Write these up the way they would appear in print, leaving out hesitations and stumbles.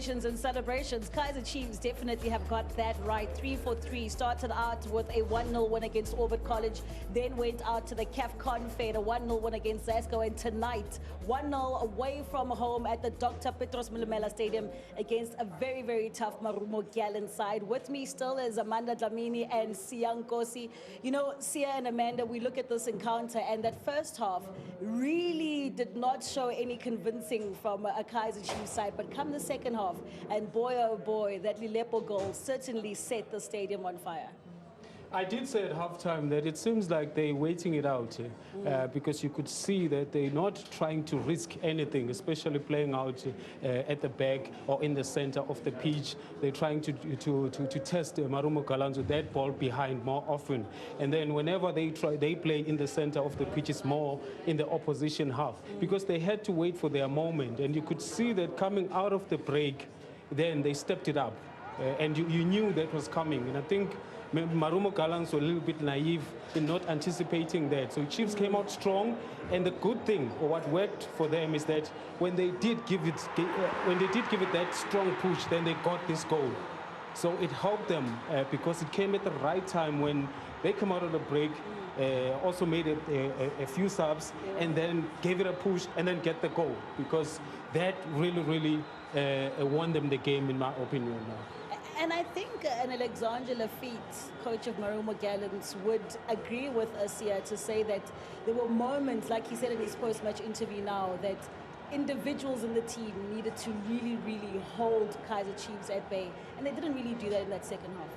celebrations and celebrations. Kaizer Chiefs definitely have got that right. 3-4-3. Started out with a 1-0 win against Orbit College, then went out to the CAF Confed, a 1-0 win against Zasco, and tonight 1-0 away from home at the Dr. Petros Milamela Stadium against a very, very tough Marumo Gallants side. With me still is Amanda Dlamini and Sia Nkosi. You know, Sia and Amanda, we look at this encounter, and that first half really did not show any convincing from a Kaizer Chiefs side, but come the second half, and boy oh boy, that Lilepo goal certainly set the stadium on fire. I did say at halftime that it seems like they're waiting it out because you could see that they're not trying to risk anything, especially playing out at the back or in the center of the pitch. They're trying to test Marumo Gallants with that ball behind more often. And then whenever they play in the center of the pitch, it's more in the opposition half because they had to wait for their moment. And you could see that coming out of the break, then they stepped it up. And you knew that was coming. And I think Marumo Gallants were a little bit naive in not anticipating that. So Chiefs came out strong, and the good thing, or what worked for them, is that when they did give it that strong push, then they got this goal. So it helped them because it came at the right time when they come out of the break, also made a few subs, and then gave it a push, and then get the goal, because that really won them the game, in my opinion. And I think an Alexandre Lafitte, coach of Marumo Gallants, would agree with us here to say that there were moments, like he said in his post-match interview now, that individuals in the team needed to really hold Kaizer Chiefs at bay. And they didn't really do that in that second half.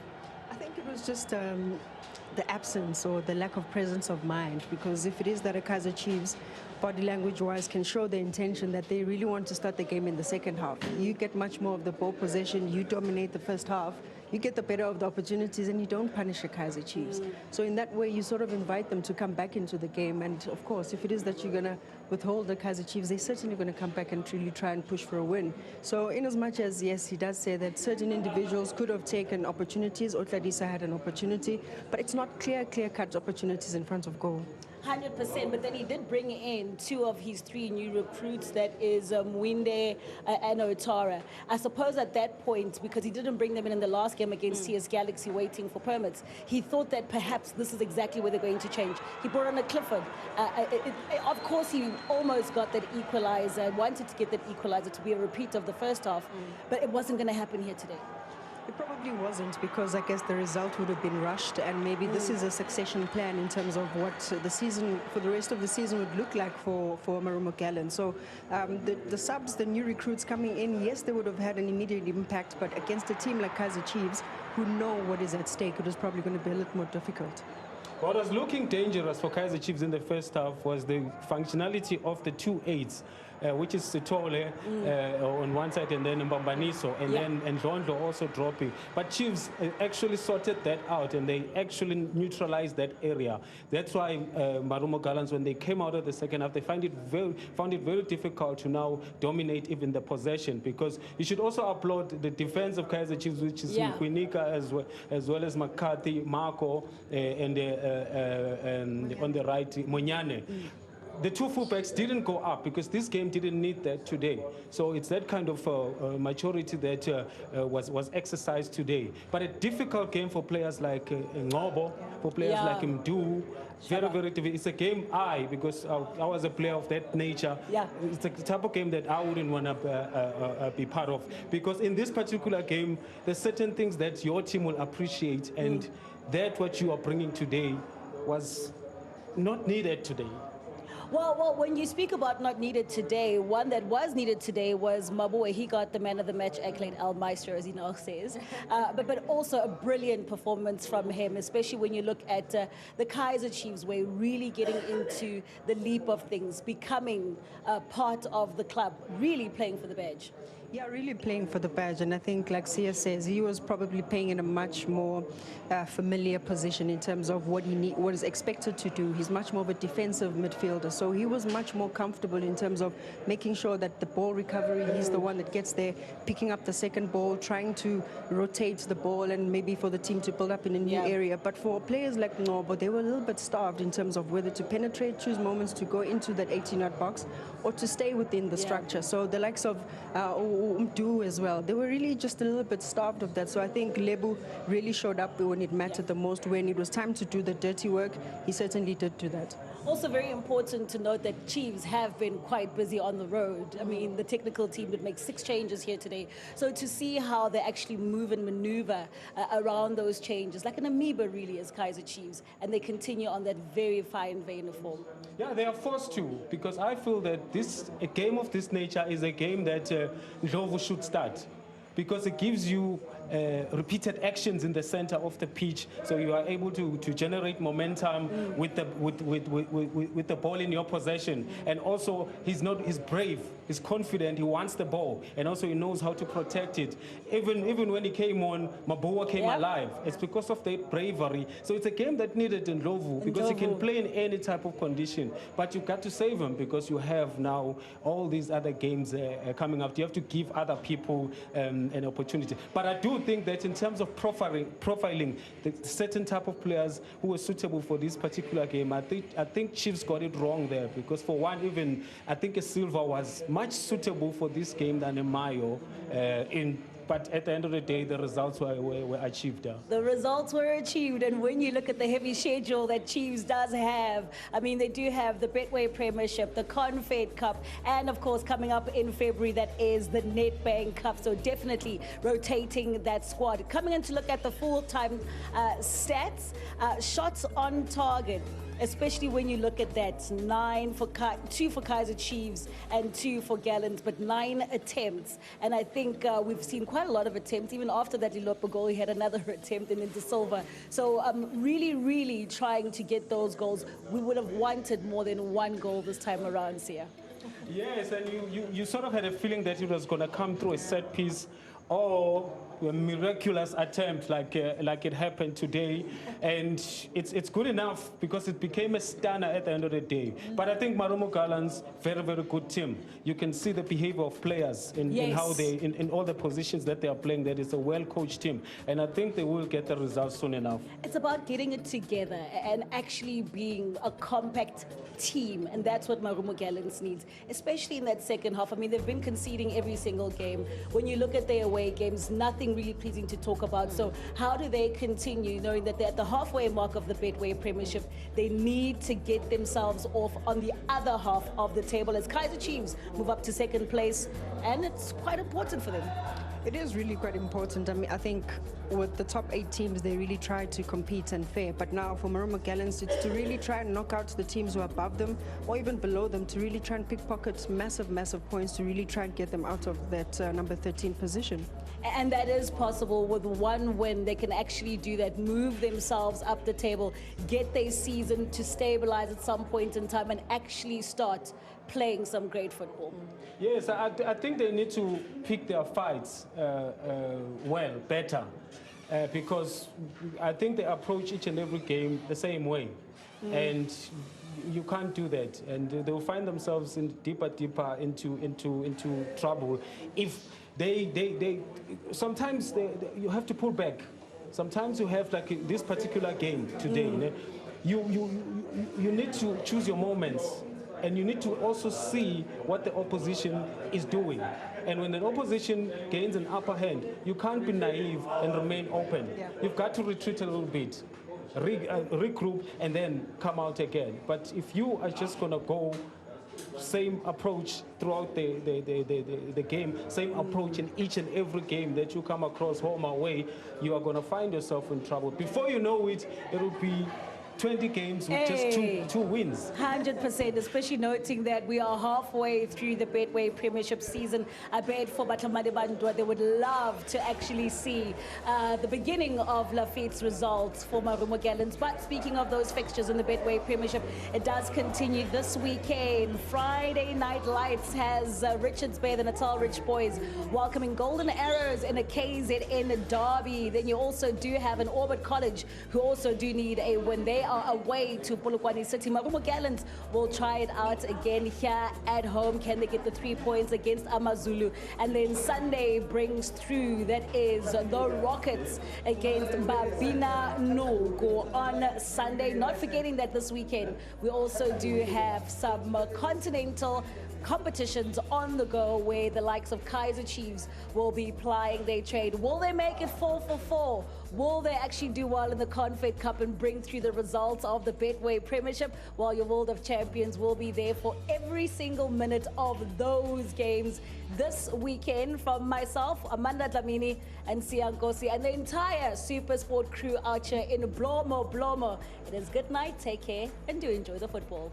I think it was just the absence or the lack of presence of mind, because if it is that a Kaizer Chiefs, body language-wise, can show the intention that they really want to start the game in the second half, you get much more of the ball possession, you dominate the first half, you get the better of the opportunities, and you don't punish the Kaizer Chiefs. So in that way, you sort of invite them to come back into the game. And of course, if it is that you're going to withhold the Kaizer Chiefs, they're certainly going to come back and really try and push for a win. So in as much as, yes, he does say that certain individuals could have taken opportunities, Otladisa had an opportunity, but it's not clear-cut opportunities in front of goal. 100%, but then he did bring in two of his three new recruits, that is Mwinde and Otara. I suppose at that point, because he didn't bring them in the last game against CS Galaxy waiting for permits, he thought that perhaps this is exactly where they're going to change. He brought on a Clifford. Of course, he almost got that equalizer, wanted to get that equalizer to be a repeat of the first half, but it wasn't going to happen here today. It probably wasn't, because I guess the result would have been rushed, and maybe this is a succession plan in terms of what the season, for the rest of the season, would look like for Marumo Gallants. So the subs, the new recruits coming in, yes, they would have had an immediate impact, but against a team like Kaizer Chiefs, who know what is at stake, it was probably going to be a little more difficult. What was looking dangerous for Kaizer Chiefs in the first half was the functionality of the 2-8s, which is Sitole on one side, and then Mbambaniso, and then Ndlondo also dropping. But Chiefs actually sorted that out, and they actually neutralized that area. That's why Marumo Gallants, when they came out of the second half, they found it very difficult to now dominate even the possession, because you should also applaud the defense of Kaizer Chiefs, which is Kwinika as well as McCarthy, Marco, and on the right, Monyane. The two fullbacks didn't go up because this game didn't need that today. So it's that kind of maturity that was exercised today. But a difficult game for players like Ngobo, for players like Mdu. Very difficult. It's a game because I was a player of that nature. It's the type of game that I wouldn't want to be part of. Because in this particular game, there's certain things that your team will appreciate, and that what you are bringing today was not needed today. Well, when you speak about not needed today, one that was needed today was Mabue. He got the man of the match accolade, El Maestro, as he now says. But also a brilliant performance from him, especially when you look at the Kaizer Chiefs, where really getting into the leap of things, becoming part of the club, really playing for the badge. Yeah, really playing for the badge, and I think, like Sia says, he was probably playing in a much more familiar position in terms of what is expected to do. He's much more of a defensive midfielder, So he was much more comfortable in terms of making sure that the ball recovery, he's the one that gets there, picking up the second ball, trying to rotate the ball and maybe for the team to build up in a new area. But for players like Nobo, they were a little bit starved in terms of whether to penetrate, choose moments to go into that 18-yard box or to stay within the structure. So the likes of Umdu as well, they were really just a little bit starved of that. So I think Lebu really showed up when it mattered the most. When it was time to do the dirty work, he certainly did do that. Also very important to note that Chiefs have been quite busy on the road. I mean, the technical team would make 6 changes here today. So to see how they actually move and maneuver around those changes, like an amoeba really as Kaizer Chiefs, and they continue on that very fine vein of form. Yeah, they are forced to, because I feel that a game of this nature is a game that Ndlovu should start, because it gives you repeated actions in the center of the pitch, so you are able to generate momentum with the ball in your possession. And also he's brave, he's confident, he wants the ball, and also he knows how to protect it. Even when he came on, Maboa came alive. It's because of the bravery. So it's a game that needed Ndlovu, because he can play in any type of condition, but you got to save him, because you have now all these other games coming up. You have to give other people an opportunity. But I do think that in terms of profiling the certain type of players who were suitable for this particular game, I think Chiefs got it wrong there, because for one, even I think a Silva was much suitable for this game than a Mayo but at the end of the day, the results were achieved. The results were achieved, and when you look at the heavy schedule that Chiefs does have, I mean, they do have the Betway Premiership, the Confed Cup, and of course, coming up in February, that is the Nedbank Cup. So definitely rotating that squad. Coming in to look at the full-time stats, shots on target, especially when you look at that, 2 for Kaizer Chiefs and 2 for Gallants, but 9 attempts. And I think we've seen quite a lot of attempts. Even after that Lilopo goal, he had another attempt into Silva. So really, really trying to get those goals. We would have wanted more than 1 goal this time around, Sia. Yes, and you sort of had a feeling that it was going to come through a set piece or a miraculous attempt like it happened today, and it's good enough because it became a stunner at the end of the day. But I think Marumo Gallants, very, very good team. You can see the behavior of players in how they, in all the positions that they are playing. That is a well-coached team, and I think they will get the results soon enough. It's about getting it together and actually being a compact team, and that's what Marumo Gallants needs, especially in that second half. I mean, they've been conceding every single game. When you look at their away games, nothing really pleasing to talk about. So how do they continue, knowing that they're at the halfway mark of the Betway Premiership? They need to get themselves off on the other half of the table as Kaizer Chiefs move up to second place, and it's quite important for them. It is really quite important. I mean, I think with the top 8 teams, they really try to compete and fare. But now for Marumo Gallants, it's to really try and knock out the teams who are above them or even below them, to really try and pickpocket massive points to really try and get them out of that number 13 position. And that is possible with 1 win. They can actually do that, move themselves up the table, get their season to stabilize at some point in time and actually start playing some great football. Yes, I think they need to pick their fights better, because I think they approach each and every game the same way, and you can't do that, and they will find themselves in deeper into trouble if they sometimes you have to pull back. Sometimes you have, like this particular game today, you need to choose your moments. And you need to also see what the opposition is doing. And when the opposition gains an upper hand, you can't be naive and remain open. Yeah. You've got to retreat a little bit, regroup, and then come out again. But if you are just going to go same approach throughout the game, same approach in each and every game that you come across, home or away, you are going to find yourself in trouble. Before you know it, it will be 20 games with just two wins. 100%, especially noting that we are halfway through the Betway Premiership season. I bet for Batamade Bandwa, they would love to actually see the beginning of Lafitte's results for Marumo Gallants. But speaking of those fixtures in the Betway Premiership, it does continue this weekend. Friday Night Lights has Richards Bay, the Natal Rich Boys, welcoming Golden Arrows in a KZN derby. Then you also do have an Orbit College who also do need a win. They are away to Polokwane City. Marumo Gallants will try it out again here at home. Can they get the 3 points against AmaZulu? And then Sunday brings through, that is the Rockets against Babina Nogo on Sunday. Not forgetting that this weekend we also do have some continental competitions on the go where the likes of Kaizer Chiefs will be plying their trade. Will they make it 4 for 4? Will they actually do well in the Confed Cup and bring through the results of the Betway Premiership? While your World of Champions will be there for every single minute of those games this weekend. From myself, Amanda Dlamini and Siankosi, and the entire Super Sport crew out here in Blomo. It is good night, take care, and do enjoy the football.